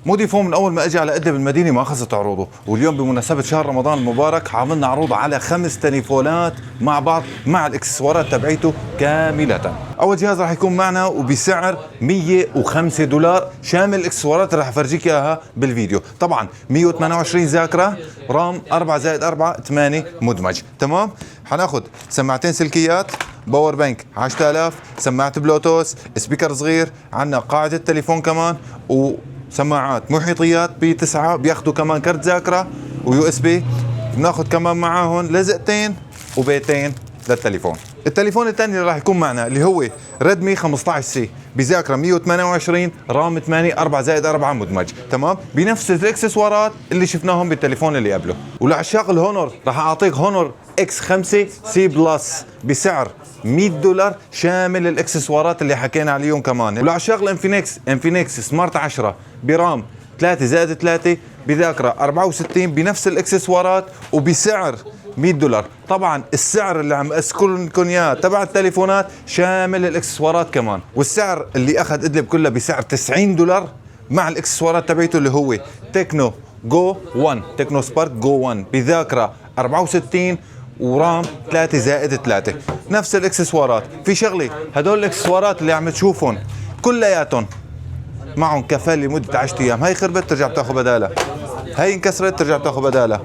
مودي فون من اول ما اجى على ادلب المدينه ما اخذت عروضه، واليوم بمناسبه شهر رمضان المبارك عاملنا عروض على 5 تليفونات مع بعض مع الاكسسوارات تبعيته كامله. اول جهاز راح يكون معنا وبسعر $105 شامل الاكسسوارات اللي راح افرجيك اياها بالفيديو. طبعا 128 ذاكره، رام 4+4 8 مدمج. تمام. حناخذ سماعتين سلكيات، باور بانك 10000، سماعه بلوتوث، سبيكر صغير، عندنا قاعده تليفون كمان، وسماعات محيطيات ب9 بياخذوا كمان كرت ذاكره ويو اس بي. بناخذ كمان معاهم لزقتين وبيتين للتليفون. التليفون الثاني اللي راح يكون معنا اللي هو ريدمي 15 سي بذاكره 128، رام 8 4+4 مدمج. تمام. بنفس الاكسسوارات اللي شفناهم بالتليفون اللي قبله. ولعشاق الهونور راح اعطيك هونور اكس 5 سي بلس بسعر $100 شامل الاكسسوارات اللي حكينا عليهم كمان. ولعشاق الانفينكس سمارت 10 برام 3+3 بذاكره 64 بنفس الاكسسوارات وبسعر $100. طبعا السعر اللي عم اذكركم اياه تبع التليفونات شامل الاكسسوارات كمان، والسعر اللي اخذ ادلب كله بسعر $90 مع الاكسسوارات تبعته اللي هو تكنو جو 1 تكنو سبارك جو 1 بذاكره 64 ورام 3+3. نفس الاكسسوارات. في شغله، هدول الاكسسوارات اللي عم تشوفهم كلياتهم معهم كفاله لمده 10 ايام. هاي خربت ترجع بتاخذ بدالها، هاي انكسرت ترجع بتاخذ بدالها.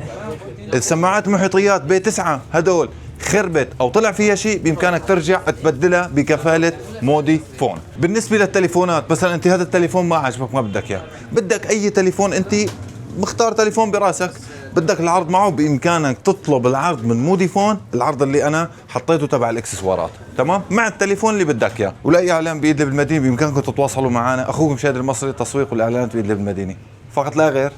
السماعات المحيطيات ب9 هدول خربت او طلع فيها شيء بامكانك ترجع تبدلها بكفاله مودي فون. بالنسبه للتليفونات، مثلا انت هذا التليفون ما عجبك ما بدك اياه، بدك اي تليفون، انت مختار تليفون براسك، بدك العرض معه بامكانك تطلب العرض من مودي فون، العرض اللي انا حطيته تبع الاكسسوارات. تمام. مع التليفون اللي بدك اياه. ولاي اعلان بادلب المدينه بامكانكم تتواصلوا معنا. اخوكم شادي المصري، التسويق والاعلانات بادلب المدينه، فقط لا غير.